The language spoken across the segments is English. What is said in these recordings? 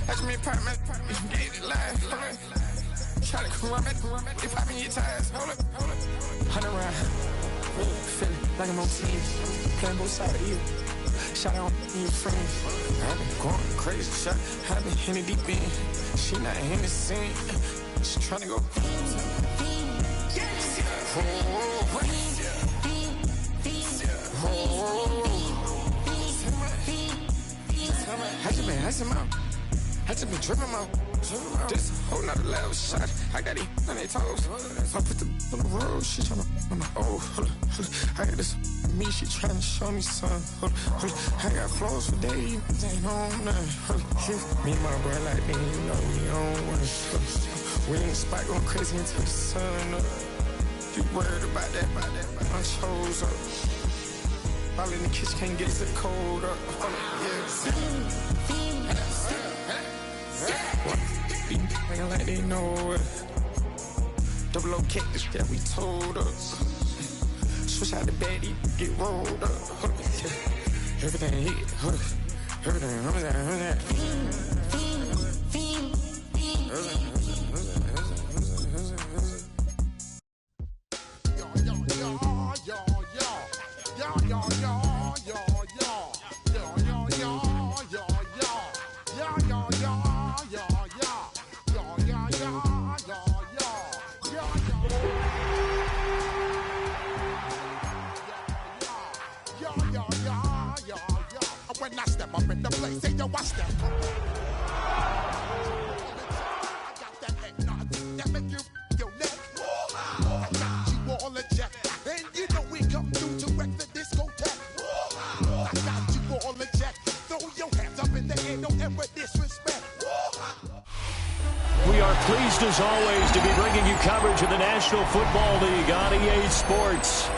That's me, apartment, gave it live. Try to come up, they popping your tires. Hold up. 100 round, feeling like I'm on team. Playing both sides of you. Shout out to your friends. I've been going crazy, shot. I've been in the deep end. She not in the scene. She tryna go. I just been tripping out. This whole nother level shot. I got it on their toes. I put the on the road. She tryna. Oh, hold up. I got this. Me, she tryna show me something. I got flows for days. Ain't on nothing. Me and my bro like me, you know we on one. We in the spot going crazy until the sun up. You worried about that? I chose up. All in the kitchen can't get to the cold up. Nigga like they know it. Double O cactus that we told us. Switch out the baddie, get rolled up. Everything hit, everything. When I step up in the place, say yo, I step up. I got that eggnog that make you your neck. I got you all in check, and you know we come through to wreck the discotheque. I got you all in check. Throw your hands up in the air, don't ever disrespect. We are pleased as always to be bringing you coverage of the National Football League on EA Sports.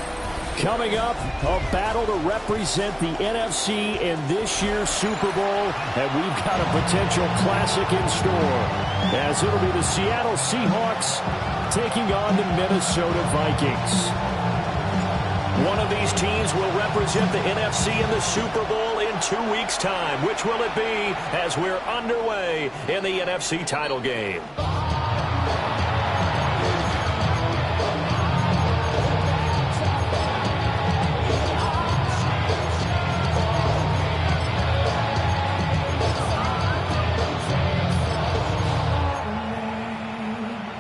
Coming up, a battle to represent the NFC in this year's Super Bowl, and we've got a potential classic in store, as it'll be the Seattle Seahawks taking on the Minnesota Vikings. One of these teams will represent the NFC in the Super Bowl in 2 weeks' time. Which will it be as we're underway in the NFC title game?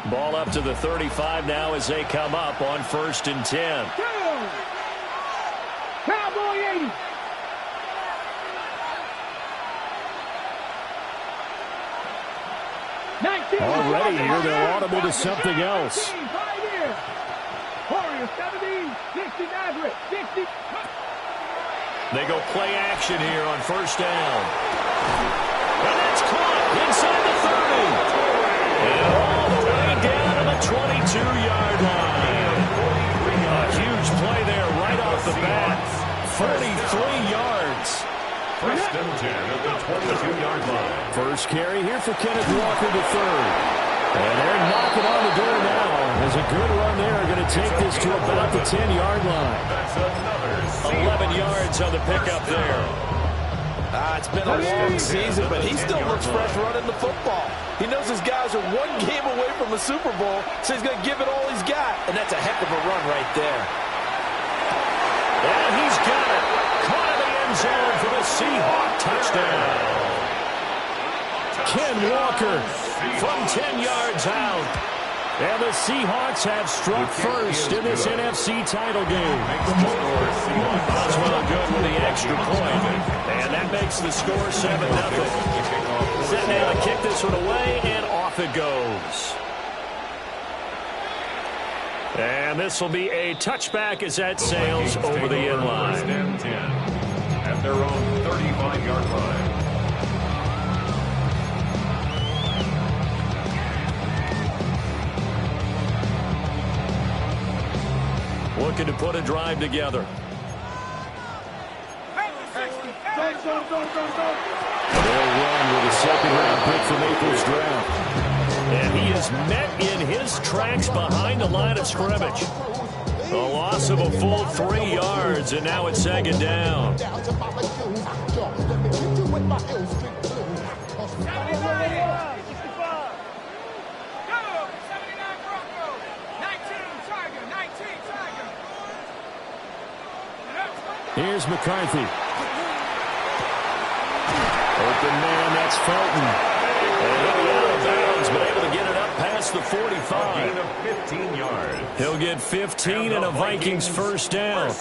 Ball up to the 35 now as they come up on 1st and 10. Cowboy 80. Already here, they'll audible to something else. Warriors 17, 60 Nazareth, 60. They go play action here on 1st down. And that's caught inside the 30. And all the way down to the 22-yard line. A huge play there right off the bat. 43 yards. 1st and 10 at the 22-yard line. First carry here for Kenneth Walker to third. And they're knocking on the door now. As a good run there, going to take this to about the 10-yard line. That's another 11 yards on the pickup there. It's been a long season, but he still looks fresh running the football. He knows his guys are one game away from a Super Bowl, so he's going to give it all he's got. And that's a heck of a run right there. And he's got it. Caught in the end zone for the Seahawk touchdown. Ken Walker from 10 yards out. And the Seahawks have struck first in this NFC title game. Boswell good with the extra point. And that makes the score 7-0. Set now to kick this one away, and off it goes. And this will be a touchback as that sails over the end line. 1st and 10 at their own 35-yard line. Looking to put a drive together. They'll run with a second-round pick from April's draft. And he is met in his tracks behind the line of scrimmage. A loss of a full 3 yards, and now it's second down. Here's McCarthy. Open man, that's Felton. And he'll be out of bounds, but able to get it up past the 45. A gain of 15 yards. He'll get 15 and a Vikings first down.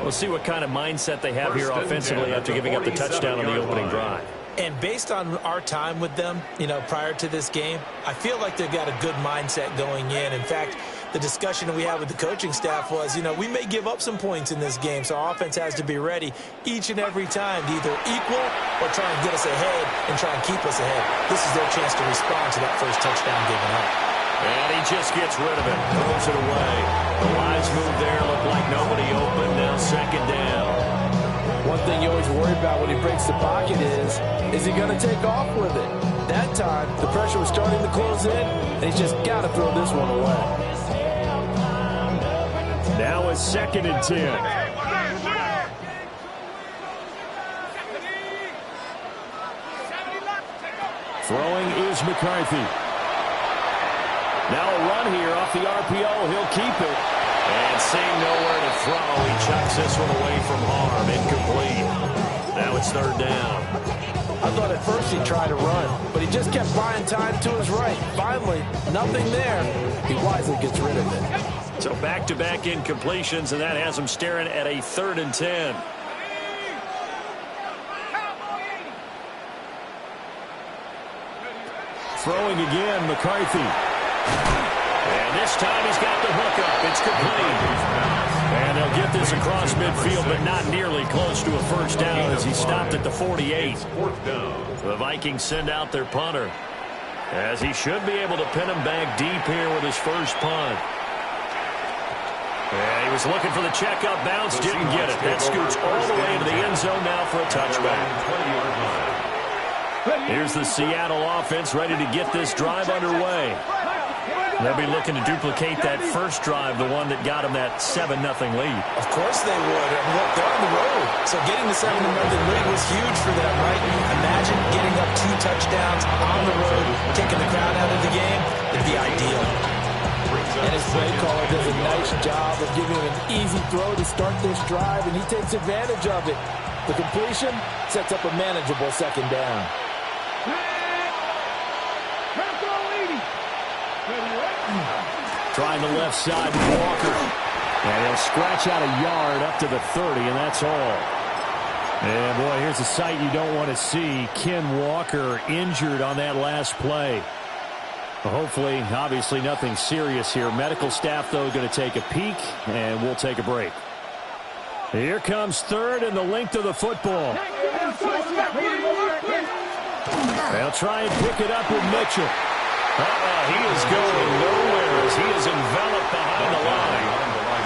We'll see what kind of mindset they have here offensively after giving up the touchdown on the opening drive. And based on our time with them, prior to this game, I feel like they've got a good mindset going in. In fact, the discussion we had with the coaching staff was, we may give up some points in this game, so our offense has to be ready each and every time to either equal or try and get us ahead and try and keep us ahead. This is their chance to respond to that first touchdown given up. And he just gets rid of it, throws it away. The wise move there looked like nobody open, now second down. One thing you always worry about when he breaks the pocket is he going to take off with it? That time, the pressure was starting to close in, and he's just got to throw this one away. Now it's second and 10. Throwing is McCarthy. Now a run here off the RPO. He'll keep it. And seeing nowhere to throw, he chucks this one away from harm. Incomplete. Now it's third down. I thought at first he'd try to run, but he just kept buying time to his right. Finally, nothing there. He wisely gets rid of it. So back-to-back incompletions, and that has him staring at a 3rd and 10. Throwing again, McCarthy. And this time he's got the hook up. It's complete. And they'll get this across midfield, but not nearly close to a first down as he stopped at the 48. The Vikings send out their punter, as he should be able to pin him back deep here with his first punt. And he was looking for the check-up bounce, didn't get it. That scoots all the way into the end zone now for a touchback. Here's the Seattle offense ready to get this drive underway. They'll be looking to duplicate that first drive, the one that got them that 7-0 lead. Of course they would. Look, they're on the road. So getting the 7-0 lead was huge for them, right? Imagine getting up 2 touchdowns on the road, taking the crowd out of the game. It'd be ideal. And his play caller does a nice job of giving him an easy throw to start this drive, and he takes advantage of it. The completion sets up a manageable second down. Trying the left side with Walker. And he'll scratch out a yard up to the 30, and that's all. And, boy, here's a sight you don't want to see. Ken Walker injured on that last play. Hopefully, obviously, nothing serious here. Medical staff, though, going to take a peek, and we'll take a break. Here comes third and the length of the football. They'll try and pick it up with Mitchell. He is going nowhere as he is enveloped behind the line.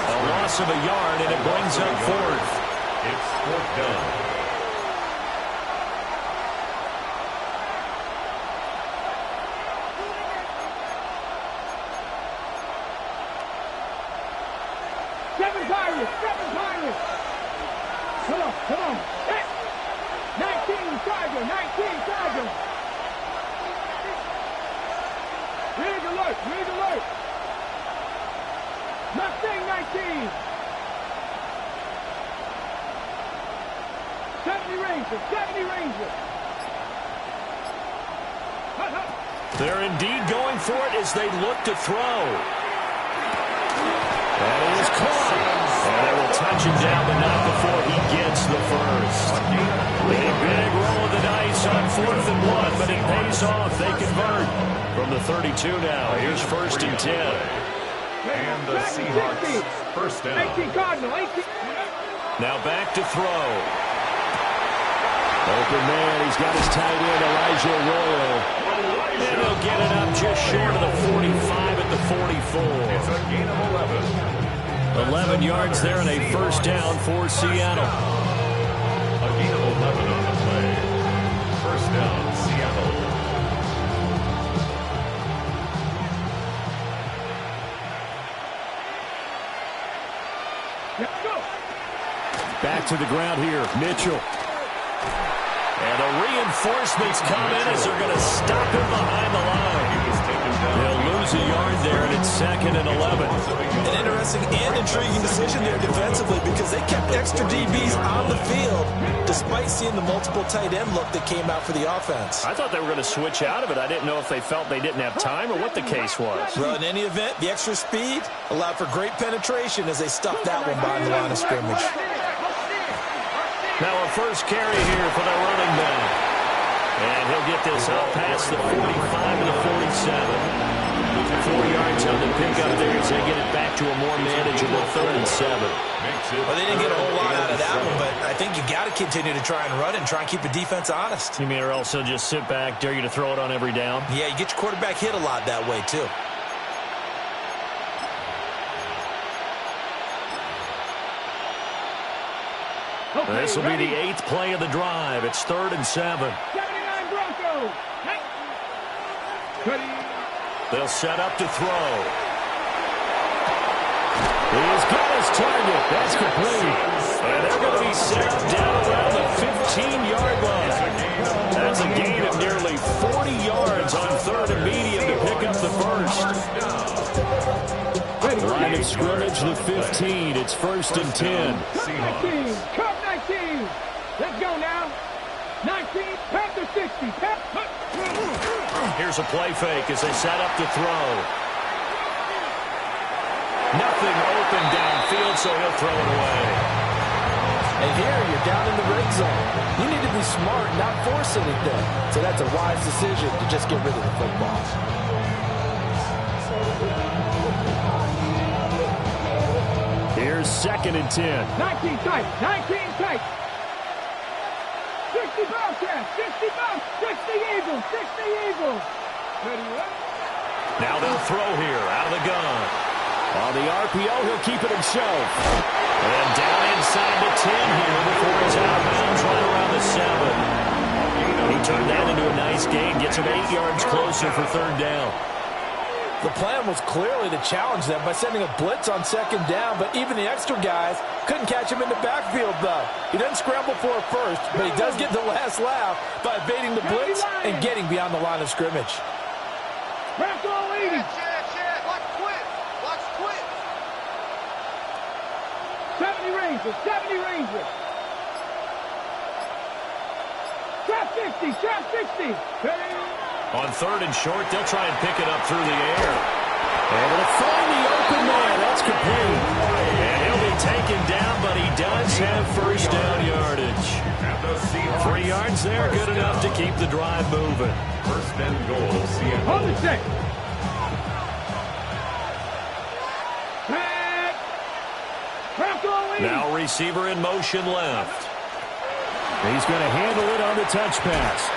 A loss of a yard, and it brings up fourth. It's fourth down. Seven Pirates. Come on. 19 Tiger. Rig alert. Mustang 19. 70 Ranger. They're indeed going for it as they look to throw. That is caught. And they will touch him down, but not before he gets the first. Big roll of the dice on 4th and 1, but it pays off. They convert from the 32 now. Here's 1st and 10. And the Seahawks first down. 18 Cardinal. Now back to throw. Open man. He's got his tight end, Elijah Arroyo. And they'll get it up just short of the 45 at the 44. It's a gain of 11. 11 yards there and a first down for Seattle. A gain of 11 on the play. First down, Seattle. back to the ground here. Mitchell. And the reinforcements come in as they're going to stop him behind the line. They'll lose a yard there, and it's 2nd and 11. An interesting and intriguing decision there defensively because they kept extra DBs on the field despite seeing the multiple tight end look that came out for the offense. I thought they were going to switch out of it. I didn't know if they felt they didn't have time or what the case was. Well, in any event, the extra speed allowed for great penetration as they stuffed that one behind the line of scrimmage. Now a first carry here for the running back. And he'll get this out past the 45 to the 47. 4 yards on the pickup there as they get it back to a more manageable 3rd and 7. Well, they didn't get a whole lot out of that one, but I think you got to continue to try and run and try and keep the defense honest. You mean or else they'll just sit back, dare you to throw it on every down? Yeah, you get your quarterback hit a lot that way, too. Okay, this will be ready. the 8th play of the drive. It's 3rd and 7. 79 Broncos. Hey. Ready. They'll set up to throw. He's got his target. That's complete. And they're going to be set down around the 15-yard line. That's a gain of nearly 40 yards on 3rd and medium to pick up the first. Line of scrimmage, the 15. It's 1st and 10. 19. Cup 19. Let's go now. 19. Panther 60. Here's a play fake as they set up to throw. Nothing open downfield, so he'll throw it away. And here, you're down in the red zone. You need to be smart, not force anything. So that's a wise decision to just get rid of the football. Here's 2nd and 10. 19 tight. 19 tight. 60 Bobcats. 60 Bobcats. 60 Eagles. 60 Eagles. Ready, up. Now they'll throw here out of the gun. On the RPO, he'll keep it himself. And down inside the 10 here before he's out of bounds right around the 7. He turned that into a nice gain, gets him 8 yards closer for 3rd down. The plan was clearly to challenge them by sending a blitz on 2nd down, but even the extra guys couldn't catch him in the backfield, though. He doesn't scramble for it first, but he does get the last laugh by evading the blitz and getting beyond the line of scrimmage. Bronco leading. Watch quit. Watch quit. 70 Rangers. 70 Rangers. Trap 60. Trap 60. Ready. On 3rd and short, they'll try and pick it up through the air. Able to find the open man. That's complete. And he'll be taken down, but he does have 1st down yardage. 3 yards there, good enough to keep the drive moving. 1st and goal, Seattle. Hold the stick. Back. Bronco leading. Now receiver in motion left. He's going to handle it on the touch pass.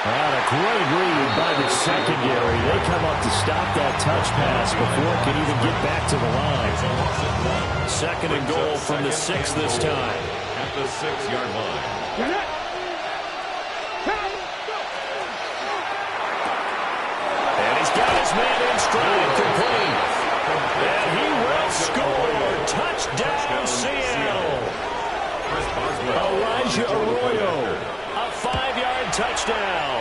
And a great read by the secondary. They come up to stop that touch pass before it can even get back to the line. 2nd and goal from the 6 this time. At the 6-yard line. Get it. And he's got his man in stride, complete. And he will score. Touchdown, Seattle. Elijah Arroyo, a 5-yard touchdown.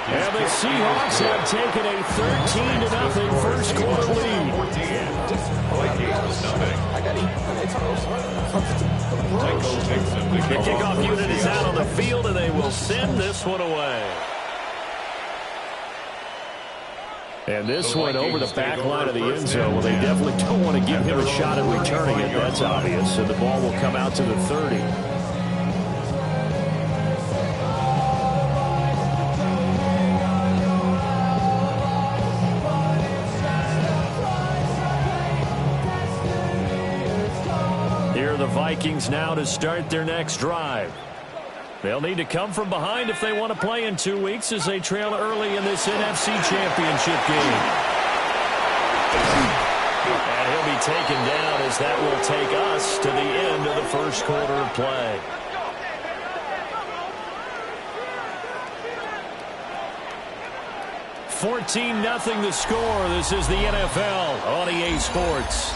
And the Seahawks have taken a 13-0 first quarter lead. The kickoff unit is out on the field, and they will send this one away. And this one over the back line of the end zone. Well, they definitely don't want to give him a shot at returning it. That's obvious. So the ball will come out to the 30. Here are the Vikings now to start their next drive. They'll need to come from behind if they want to play in 2 weeks as they trail early in this NFC Championship game. And he'll be taken down as that will take us to the end of the first quarter of play. $14-0 the score. This is the NFL on EA Sports.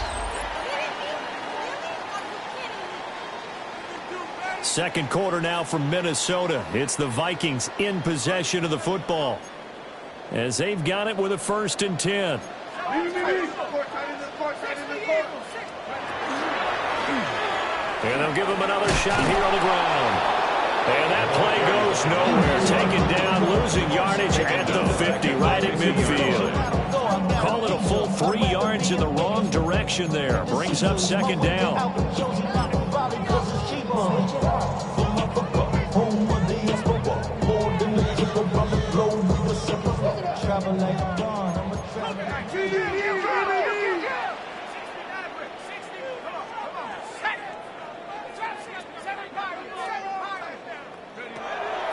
Second quarter now from Minnesota. It's the Vikings in possession of the football, as they've got it with a 1st and 10. And they'll give him another shot here on the ground. And that play goes nowhere. Taken down, losing yardage at the 50, right at midfield. Call it a full 3 yards in the wrong direction there. Brings up 2nd down.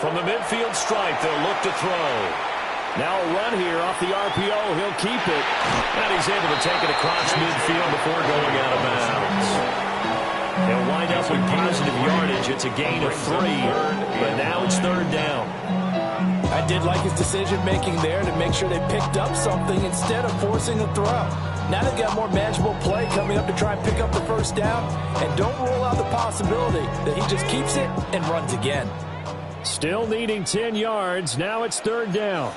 From the midfield stripe, they'll look to throw. Now a run here off the RPO. He'll keep it. And he's able to take it across midfield before going out of bounds. They'll wind up with positive yardage. It's a gain of 3. But now it's 3rd down. I did like his decision-making there to make sure they picked up something instead of forcing a throw. Now they've got more manageable play coming up to try and pick up the 1st down. And don't rule out the possibility that he just keeps it and runs again. Still needing 10 yards. Now it's 3rd down.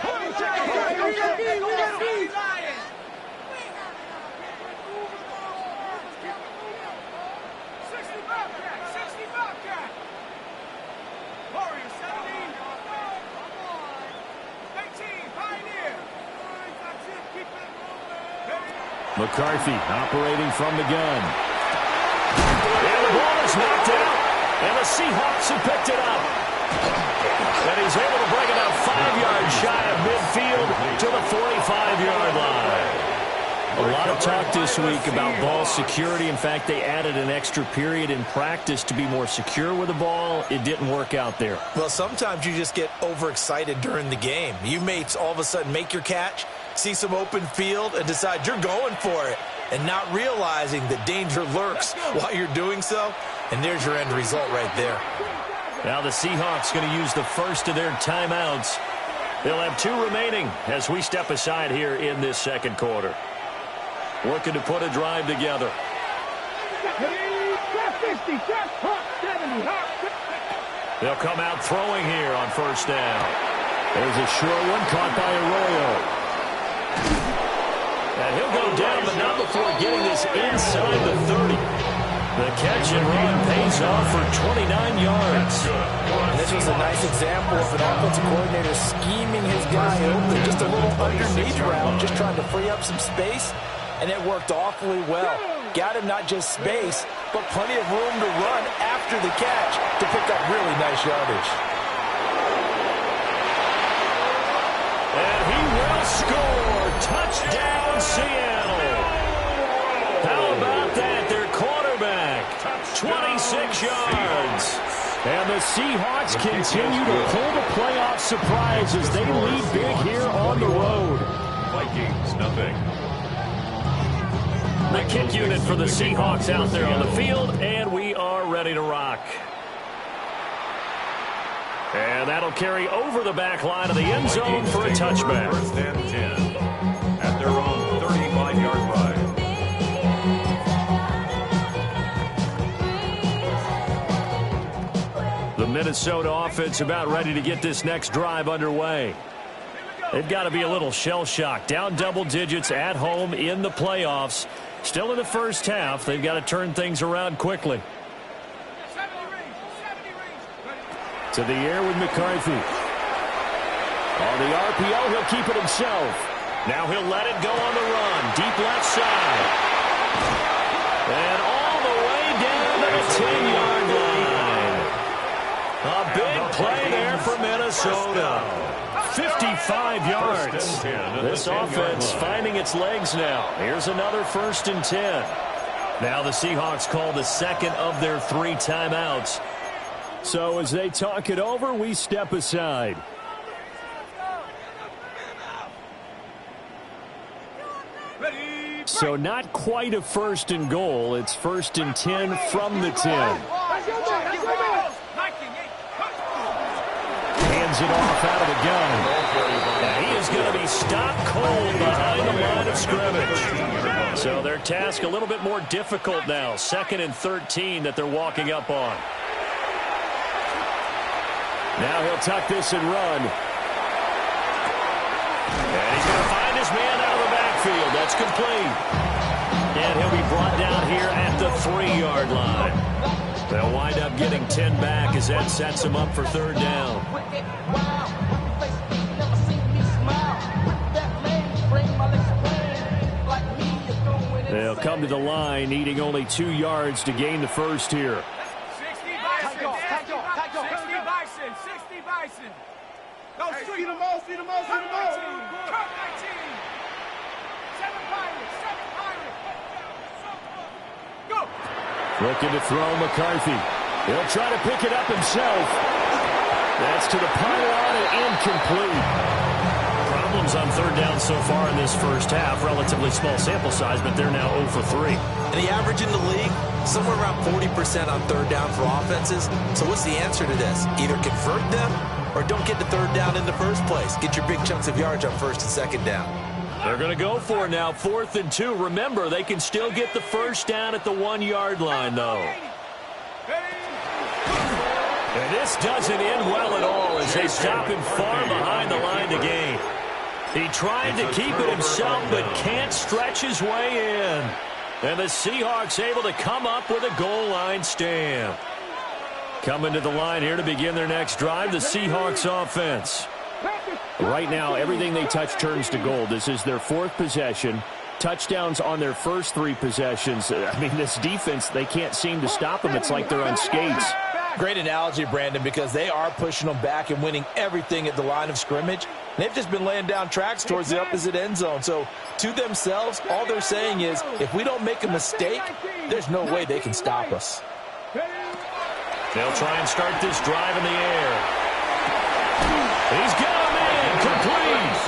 McCarthy operating from the gun. And the ball is knocked out. And the Seahawks have picked it up. And he's able to bring it out 5 yards shy of midfield to the 45-yard line. A lot of talk this week about ball security. In fact, they added an extra period in practice to be more secure with the ball. It didn't work out there. Well, sometimes you just get overexcited during the game. You may all of a sudden make your catch, see some open field, and decide you're going for it, and not realizing that danger lurks while you're doing so. And there's your end result right there. Now the Seahawks going to use the first of their timeouts. They'll have 2 remaining as we step aside here in this 2nd quarter. Looking to put a drive together. They'll come out throwing here on 1st down. There's a short one caught by Arroyo. And he'll go down, but not before getting this inside the 30. The catch and run pays off for 29 yards. And this was a nice example of an offensive coordinator scheming his guy open. Just a little underneath route, just trying to free up some space, and it worked awfully well. Got him not just space, but plenty of room to run after the catch to pick up really nice yardage. And he will score. Touchdown, Seattle. How about that? Their quarterback, 26 yards. And the Seahawks continue to pull the playoff surprise as they lead big here on the road. Vikings, nothing. The kick unit for the Seahawks out there on the field, and we are ready to rock. And that'll carry over the back line of the end zone for a touchback. 1st and 10 at their own 35-yard line. The Minnesota offense about ready to get this next drive underway. They've got to be a little shell-shocked. Down double digits at home in the playoffs. Still in the 1st half. They've got to turn things around quickly. To the air with McCarthy. On the RPO, he'll keep it himself. Now he'll let it go on the run. Deep left side. And all the way down to the 10-yard line. A big play there for Minnesota. 55 yards. This offense finding its legs now. Here's another 1st and 10. Now the Seahawks call the 2nd of their 3 timeouts. So as they talk it over, we step aside. So not quite a 1st and goal. It's 1st and 10 from the 10. Hands it off out of the gun. And he is going to be stopped cold behind the line of scrimmage. So their task a little bit more difficult now. 2nd and 13 that they're walking up on. Now he'll tuck this and run. And he's going to find his man out of the backfield. That's complete. And he'll be brought down here at the 3-yard line. They'll wind up getting 10 back as that sets him up for third down. They'll come to the line, needing only 2 yards to gain the first here. 60 Bison. 60 Bison. 60 Bison. Go see the most, see the most, see the most. Cup 19. 7 Pirates, 7 Pirates. Go. Looking to throw McCarthy. He'll try to pick it up himself. That's to the pylon and incomplete. Problems on third down so far in this first half. Relatively small sample size, but they're now 0 for 3. And the average in the league, somewhere around 40% on third down for offenses. So what's the answer to this? Either convert them or don't get to third down in the first place. Get your big chunks of yards on first and second down. They're going to go for it now, 4th and 2. Remember, they can still get the first down at the 1-yard line, though. And this doesn't end well at all as they stop him far behind the line to gain. He tried to keep it himself, but can't stretch his way in. And the Seahawks able to come up with a goal line stand. Coming to the line here to begin their next drive, the Seahawks offense. Right now, everything they touch turns to gold. This is their 4th possession. Touchdowns on their first 3 possessions. I mean, this defense, they can't seem to stop them. It's like they're on skates. Great analogy, Brandon, because they are pushing them back and winning everything at the line of scrimmage. They've just been laying down tracks towards the opposite end zone. So to themselves, all they're saying is, if we don't make a mistake, there's no way they can stop us. They'll try and start this drive in the air. He's got a man complete.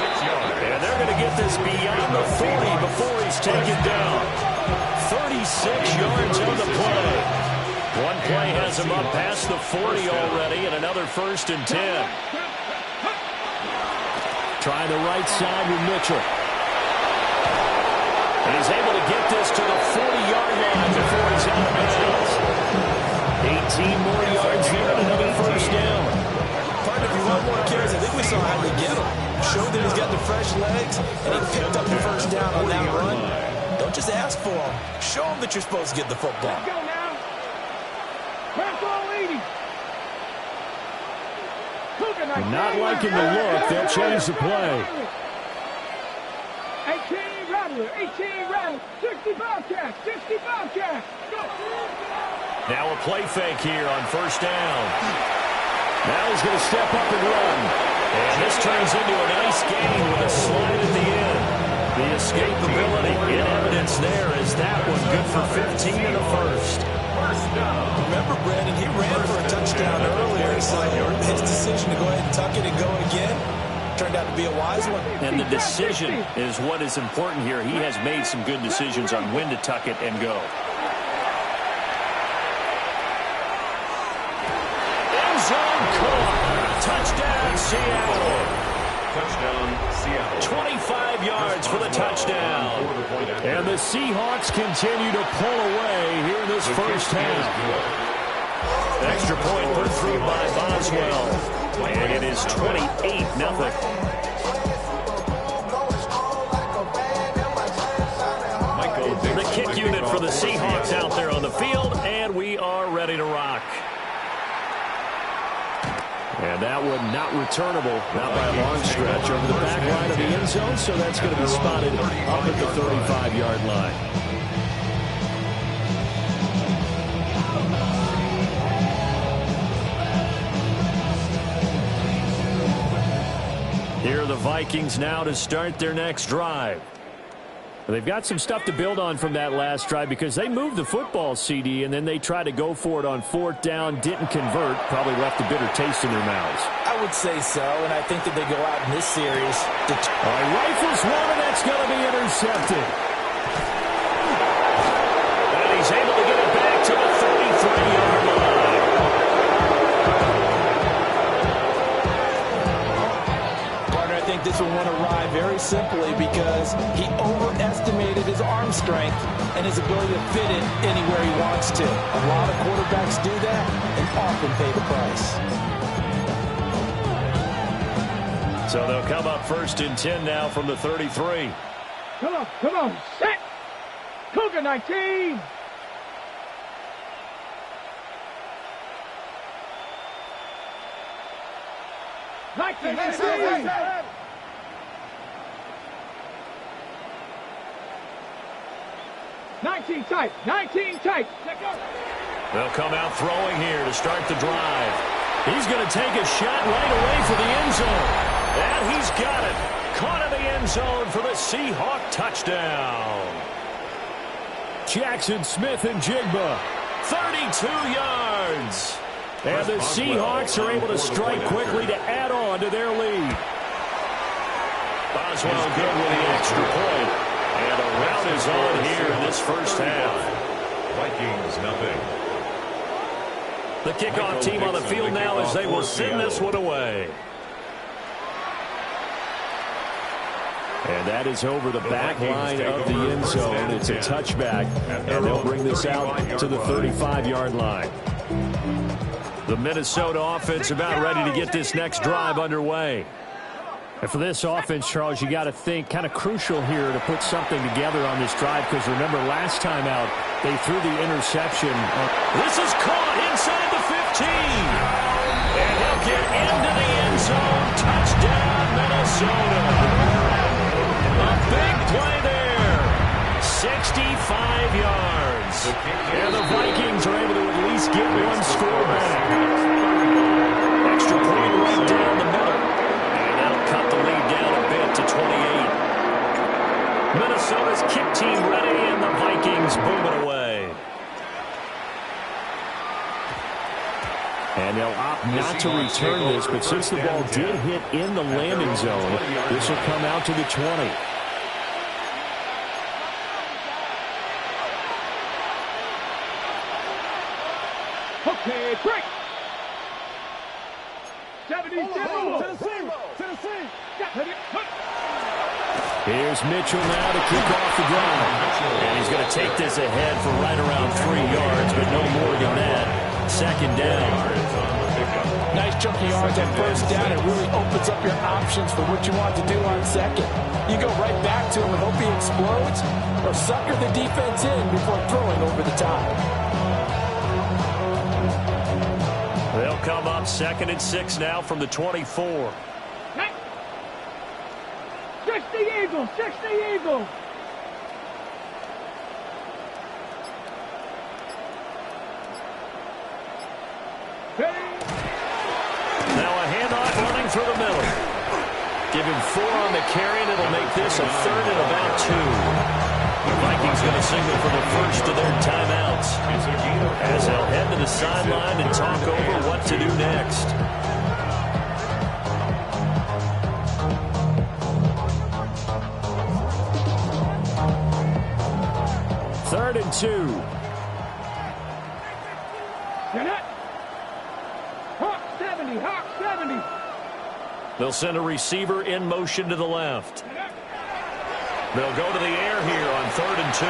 And they're going to get this beyond the 40 before he's taken down. 36 yards on the play. One play has him up past the 40 already, and another 1st and 10. Trying the right side with Mitchell. And he's able to get this to the 40-yard line before he's out of bounds. 18 more yards here and another first down. Partner, if you want more carries, I think we saw how they get him. Showed that he's got the fresh legs, and he picked up the first down on that run. Don't just ask for him. Show him that you're supposed to get the football. Let's go now. Not liking the look. They'll change the play. 18 Rattler, 18 Rattler, 60 Bobcats, 60 Bobcats. Go. Now a play fake here on first down. Now he's going to step up and run. And this turns into a nice gain with a slide at the end. The escapability in evidence there is that one good for 15 in the first. Remember, Brandon, he ran for a touchdown earlier, so his decision to go ahead and tuck it and go again turned out to be a wise one. And the decision is what is important here. He has made some good decisions on when to tuck it and go. End zone caught. Touchdown, Seattle. Touchdown, Seattle. 25 yards for the touchdown. And the Seahawks continue to pull away here in this first half. Extra point put through by Boswell. And it is 28-0. The kick unit for the Seahawks out there on the field, and we are ready to rock. And that one not returnable, not by a long stretch, over the back line of the end zone, so that's going to be spotted up at the 35-yard line. Here are the Vikings now to start their next drive. They've got some stuff to build on from that last drive because they moved the football, CD, and then they tried to go for it on 4th down, didn't convert, probably left a bitter taste in their mouths. I would say so, and I think that they go out in this series. Rifles one, and that's going to be intercepted. And he's able to get it back to the 33-yard line. Partner, I think this will want to ride very simply because he overestimated his arm strength and his ability to fit it anywhere he wants to. A lot of quarterbacks do that and often pay the price. So they'll come up 1st and 10 now from the 33. Come on, set! Cougar 19! Nineteen tight. They'll come out throwing here to start the drive. He's going to take a shot right away for the end zone. And he's got it. Caught in the end zone for the Seahawk touchdown. Jackson Smith-Njigba, 32 yards. And the Seahawks are able to strike quickly to add on to their lead. Boswell good with the extra point. And a rout is on here in this first half. Vikings nothing. The kickoff team on the field now as they will send this one away. And that is over the back line of the end zone. It's a touchback, and they'll bring this out to the 35-yard line. The Minnesota offense about ready to get this next drive underway. And for this offense, Charles, you got to think kind of crucial here to put something together on this drive, because remember last time out they threw the interception. This is caught inside the 15. And he'll get into the end zone. Touchdown, Minnesota. A big play there. 65 yards. And the Vikings are able to at least get one score back. Extra point right down the middle. And that'll cut the lead down a bit to 28. Minnesota's kick team ready, and the Vikings boom it away. And they'll opt not to return this, but since the ball did hit in the landing zone, this will come out to the 20. Okay, break! 70, Tennessee! Here's Mitchell now to kick off the drive. And he's going to take this ahead for right around 3 yards, but no more than that. 2nd down. Nice chunky yards at 1st down. It really opens up your options for what you want to do on 2nd. You go right back to him and hope he explodes, or sucker the defense in before throwing over the top. They'll come up 2nd and 6 now from the 24. 60 Eagles! Now a handoff running through the middle. Give him 4 on the carry, and it'll make this a 3rd and about 2. The Vikings going to signal for the first of their timeouts as they'll head to the sideline and talk over what to do next. Third and 2. Hawk 70. They'll send a receiver in motion to the left. They'll go to the air here on 3rd and 2.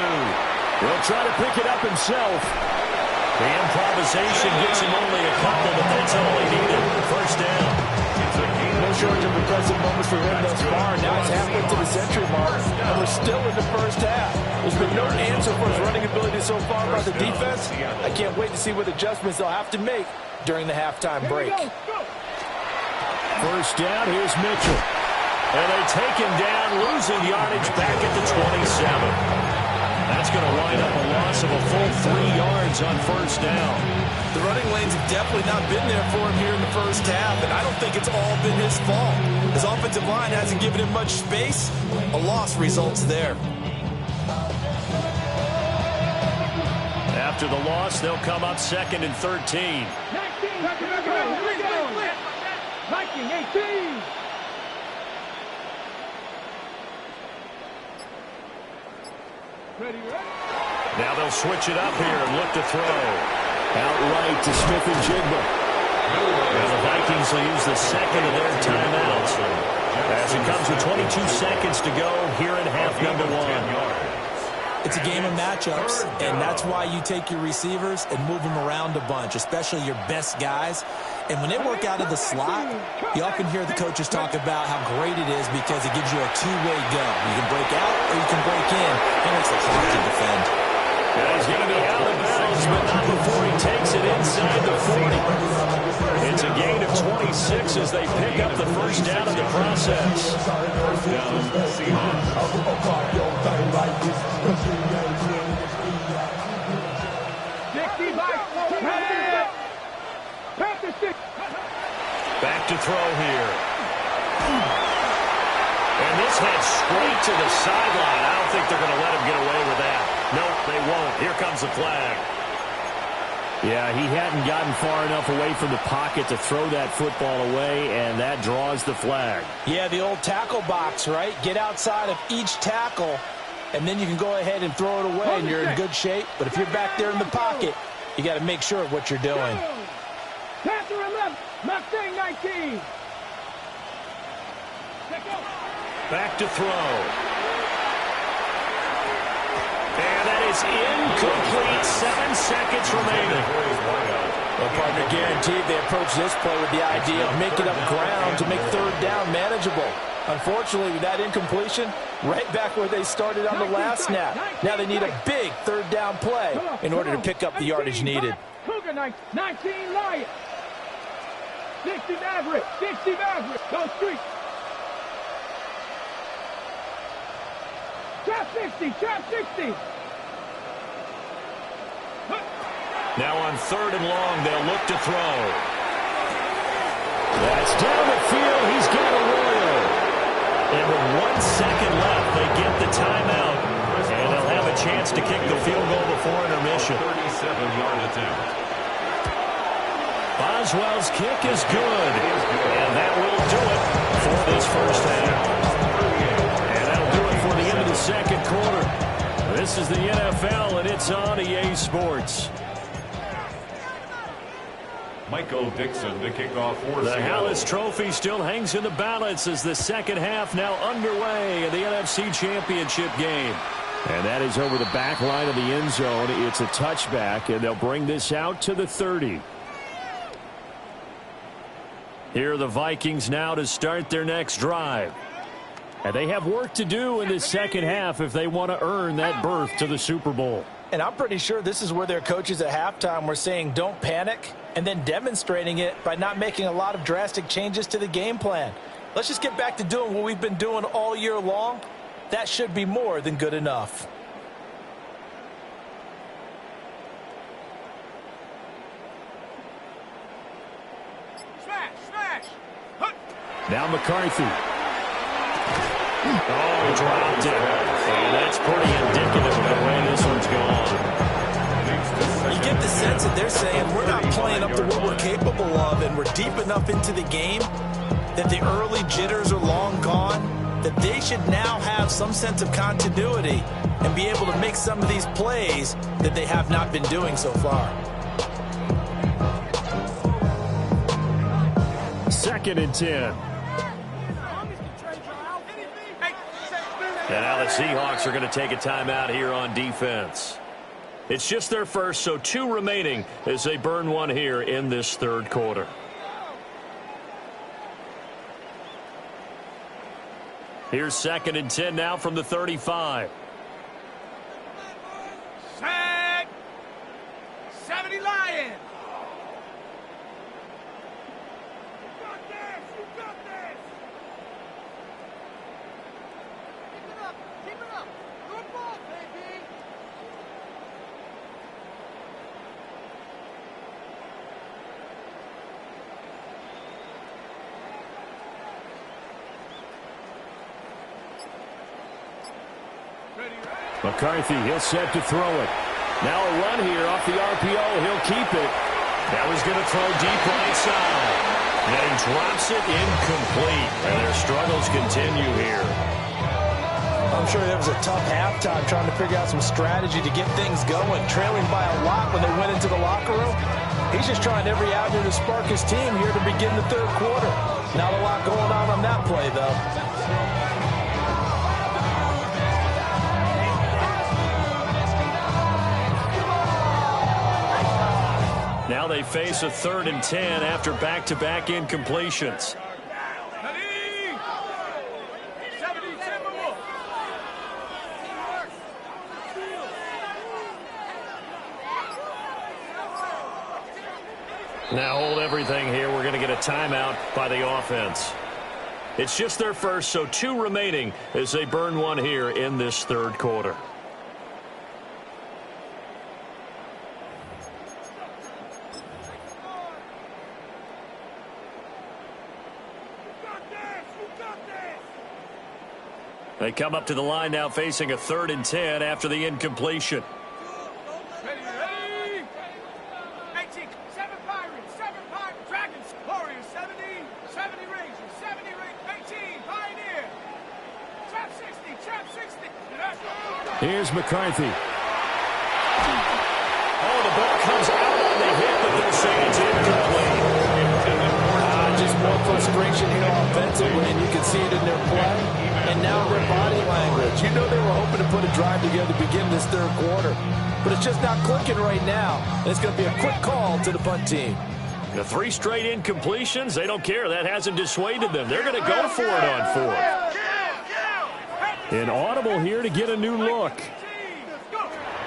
He'll try to pick it up himself. The improvisation gets him only a couple, but that's all he needed. 1st down. No shortage of impressive moments for him thus far. Now he's halfway to the century mark, and we're still in the first half. There's been no answer for his running ability so far by the defense. I can't wait to see what adjustments they'll have to make during the halftime break. 1st down, here's Mitchell. And they take him down, losing yardage back at the 27. That's going to wind up a loss of a full 3 yards on 1st down. The running lanes have definitely not been there for him here in the first half, and I don't think it's all been his fault. His offensive line hasn't given him much space. A loss results there. After the loss, they'll come up 2nd and 13. Viking 18. Ready? Now they'll switch it up here and look to throw. Outright to Smith-Njigba. And the Vikings will use the 2nd of their timeouts as it comes with 22 seconds to go here in half number 1. It's a game of matchups, and that's why you take your receivers and move them around a bunch, especially your best guys. And when they work out of the slot, you often hear the coaches talk about how great it is because it gives you a two-way go. You can break out or you can break in. It makes it hard to defend. And he's going to be out of bounds, but not before he takes it inside the 40. It's a gain of 26 as they pick up the first down in the process. First down, Seahawks. Back to throw here. And this heads straight to the sideline. I don't think they're going to let him get away with that. Nope, they won't. Here comes the flag. Yeah, he hadn't gotten far enough away from the pocket to throw that football away, and that draws the flag. Yeah, the old tackle box, right? Get outside of each tackle, and then you can go ahead and throw it away, and you're in good shape. But if you're back there in the pocket, you got to make sure of what you're doing. Panther 11, Mustang 19. Back to throw. And that is incomplete. 7 seconds remaining. Well, partner, guaranteed they approach this play with the idea of making up ground to make third down manageable. Unfortunately, with that incompletion, right back where they started on the last snap. Now they need a big third down play in order to pick up the yardage needed. Cougar 19, Lions. 60 Maverick, 60 Maverick. Go street. Trap 60, trap 60. Now on 3rd and long, they'll look to throw. That's down the field. He's got Arroyo. And with 1 second left, they get the timeout. And they'll have a chance to kick the field goal before intermission. 37-yard attempt. Boswell's kick is good. And that will do it for this first half. And that'll do it for the end of the second quarter. This is the NFL, and it's on EA Sports. Michael Dixon to kick off for The Seattle. Hallis Trophy still hangs in the balance as the second half now underway in the NFC Championship game. And that is over the back line of the end zone. It's a touchback, and they'll bring this out to the 30. Here are the Vikings now to start their next drive. And they have work to do in this second half if they want to earn that berth to the Super Bowl. And I'm pretty sure this is where their coaches at halftime were saying don't panic, and then demonstrating it by not making a lot of drastic changes to the game plan. Let's just get back to doing what we've been doing all year long. That should be more than good enough. Smash, smash. Now McCarthy. Oh, dropped it. And that's pretty indicative of the way this one's gone. You get the sense that they're saying we're not playing up to what we're capable of, and we're deep enough into the game that the early jitters are long gone, that they should now have some sense of continuity and be able to make some of these plays that they have not been doing so far. 2nd and 10. And now the Seahawks are going to take a timeout here on defense. It's just their first, so 2 remaining as they burn one here in this third quarter. Here's 2nd and 10 now from the 35. Set. 70 Lions. You got this. You got this. Keep it up. Keep it up. Good ball, baby. McCarthy, he'll set to throw it. Now a run here off the RPO. He'll keep it. Now he's going to throw deep right side. And he drops it incomplete. And their struggles continue here. I'm sure there was a tough halftime trying to figure out some strategy to get things going, trailing by a lot when they went into the locker room. He's just trying every avenue to spark his team here to begin the third quarter. Not a lot going on that play, though. Now they face a 3rd and 10 after back-to-back incompletions. Now hold everything here. We're going to get a timeout by the offense. It's just their first, so 2 remaining as they burn one here in this 3rd quarter. They come up to the line now facing a 3rd and 10 after the incompletion. Ready, ready. 18, 7 Pirates, 7 Pirates, Dragons, Warriors, 70, 70 Rangers, 70 Rangers, 18, Pioneer, Trap 60, Trap 60. Here's McCarthy. Oh, the ball comes out on the hit, but they'll say it's incomplete. Just more frustration here offensively, and you can see it in their play. And now their body language. You know they were hoping to put a drive together to begin this 3rd quarter. But it's just not clicking right now. And it's going to be a quick call to the punt team. The 3 straight incompletions, they don't care. That hasn't dissuaded them. They're going to go for it on 4th. An audible here to get a new look.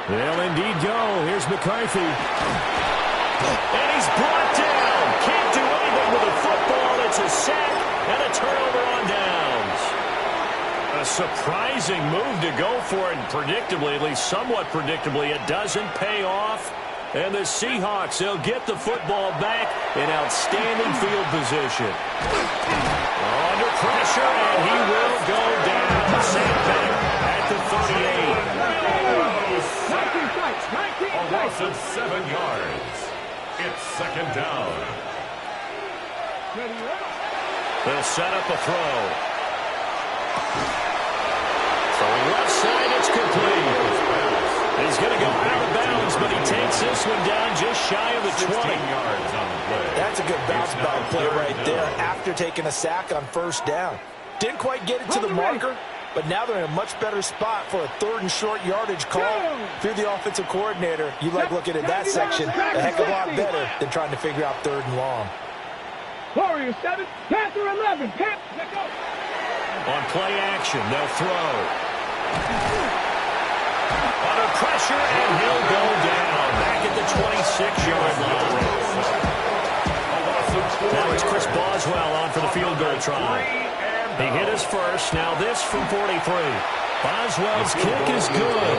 They'll indeed go. Here's McCarthy. And he's brought down. Can't do anything with a football. It's a sack and a turnover on downs. A surprising move to go for it, and predictably, at least somewhat predictably, it doesn't pay off. And the Seahawks, they'll get the football back in outstanding field position. Under pressure, and he will go down. Sandback at the 38. 19 A loss of 7 yards. It's 2nd down. They'll set up a throw. Throwing left side, it's complete. He's going to go out of bounds, but he takes this one down just shy of the 20. 16 yards on the play. That's a good bounce back play right there after taking a sack on 1st down. Didn't quite get it to the marker, but now they're in a much better spot for a 3rd and short yardage call. If you're the offensive coordinator, you like looking at that section a heck of a lot better than trying to figure out 3rd and long. Warriors 7, Panther 11. On play action, they'll throw. Under pressure, and he'll go down. Back at the 26-yard line. Now it's Chris Boswell on for the field goal try. He hit his first. Now this from 43. Boswell's kick is good.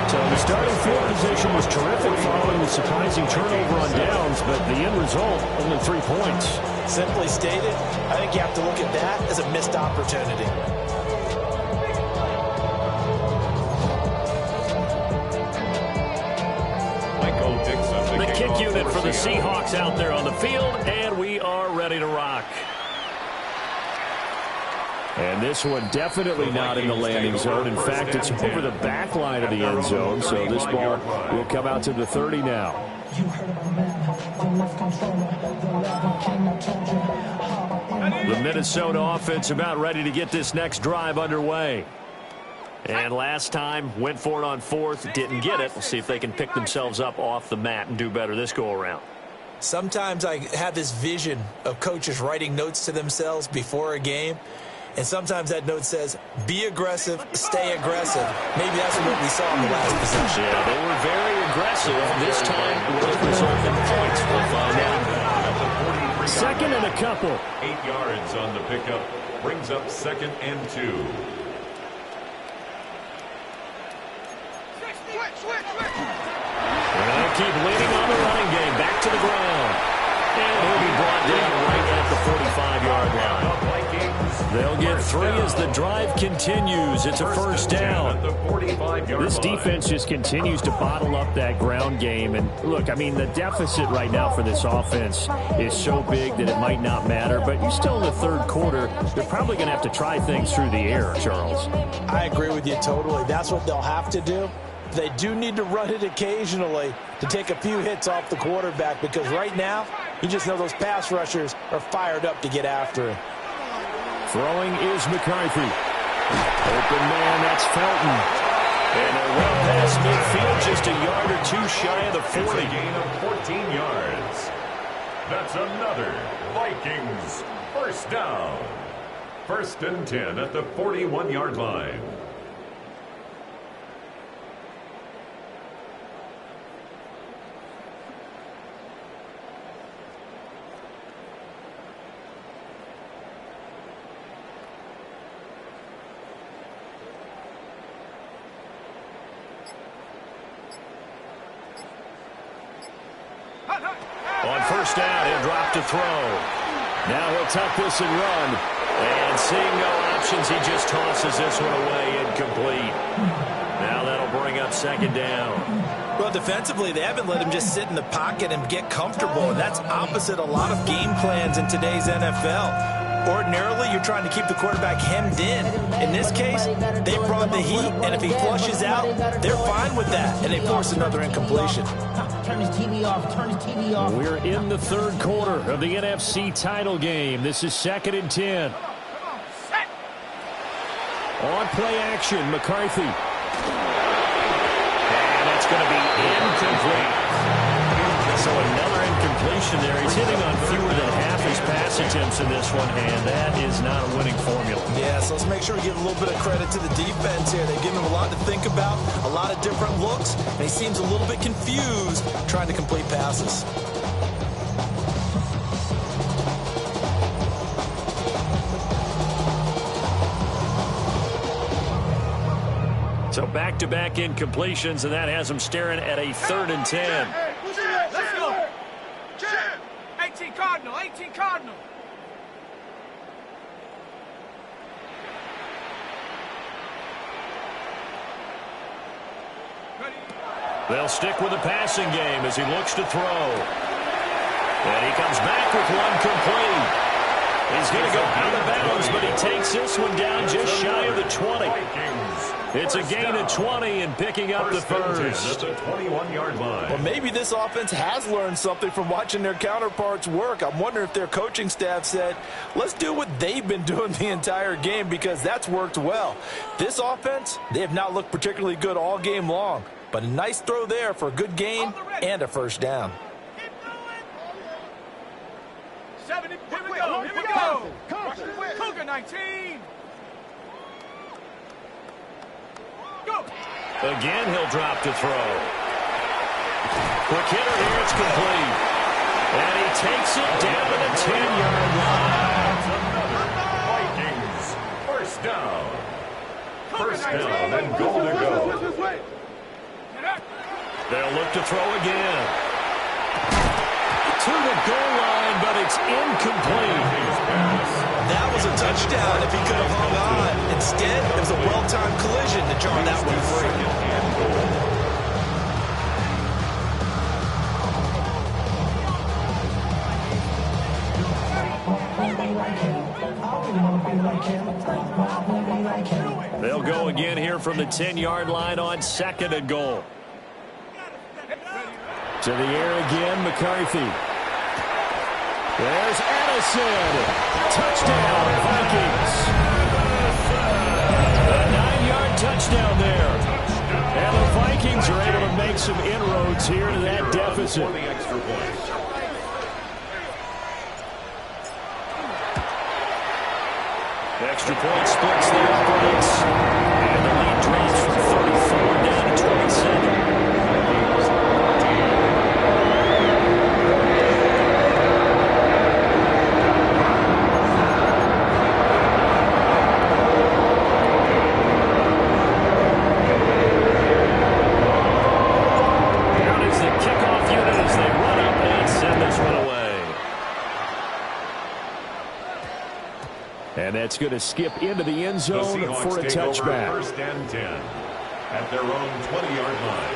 So the starting field position was terrific following the surprising turnover on downs, but the end result, only 3 points. Simply stated, I think you have to look at that as a missed opportunity. Michael Dixon, the kick unit for the Seahawks out there on the field, and we are ready to rock. And this one definitely not in the landing zone. In fact, it's over the back line of the end zone, so this ball will come out to the 30 now. The Minnesota offense about ready to get this next drive underway. And last time, went for it on 4th, didn't get it. We'll see if they can pick themselves up off the mat and do better this go-around. Sometimes I have this vision of coaches writing notes to themselves before a game. And sometimes that note says, be aggressive, stay aggressive. Maybe that's what we saw in the last possession. Yeah, they were very aggressive. This time, will it result in points? We'll find out. 2nd and a couple. 8 yards on the pickup. Brings up 2nd and 2. We're going to keep leaning on the running game. Back to the ground. And he'll be brought down right at the 45-yard line. They'll get 3 as the drive continues. It's a 1st down. This defense just continues to bottle up that ground game. And look, I mean, the deficit right now for this offense is so big that it might not matter. But you're still in the 3rd quarter. They're probably going to have to try things through the air, Charles. I agree with you totally. That's what they'll have to do. They do need to run it occasionally to take a few hits off the quarterback, because right now, you just know those pass rushers are fired up to get after him. Throwing is McCarthy. Open man, that's Felton. And they're well past midfield, just a yard or two shy of the 40. It's a gain of 14 yards. That's another Vikings first down. 1st and 10 at the 41-yard line. On 1st down, he'll drop to throw. Now he'll tuck this and run. And seeing no options, he just tosses this one away, incomplete. Now that'll bring up 2nd down. Well, defensively, they haven't let him just sit in the pocket and get comfortable, and that's opposite a lot of game plans in today's NFL. Ordinarily, you're trying to keep the quarterback hemmed in. In this case, they brought the heat, and if he flushes out, they're fine with that, and they force another incompletion. Turn his TV off. Turn his TV off. We're in the 3rd quarter of the NFC title game. This is 2nd and 10. On play action, McCarthy. And it's going to be incomplete. So another incompletion there. He's hitting on fewer than half his pass attempts in this one, and that is not a winning formula. Yeah, so let's make sure we give a little bit of credit to the defense here. They've given him a lot to think about, a lot of different looks, and he seems a little bit confused trying to complete passes. So back-to-back incompletions, and that has him staring at a 3rd and 10. Let's go. 18 Cardinal, 18 Cardinal. They'll stick with the passing game as he looks to throw. And he comes back with one complete. He's going to go out of bounds, but he takes this one down just shy of the 20. It's a gain of 20 and picking up the first. At the 21-yard line. Well, maybe this offense has learned something from watching their counterparts work. I'm wondering if their coaching staff said, let's do what they've been doing the entire game, because that's worked well. This offense, they have not looked particularly good all game long, but a nice throw there for a good gain and a 1st down. 70, here we go, here we go. Cougar 19. Go. Again, he'll drop to throw. Quick hitter here, it's complete. And he takes it down to the 10-yard line. Vikings first down. 1st down and goal to go. They'll look to throw again. To the goal line, but it's incomplete. That was a touchdown if he could have hung on. Instead, it was a well-timed collision to jar that one free. They'll go again here from the 10-yard line on 2nd and goal. To the air again, McCarthy. There's Addison. Touchdown, Vikings. A 9-yard touchdown there. And the Vikings are able to make some inroads here to that deficit. For the extra point. Extra point splits the uprights. And the lead drops from 34 down to 27. And that's going to skip into the end zone for a touchback. 1st and 10 at their own 20-yard line.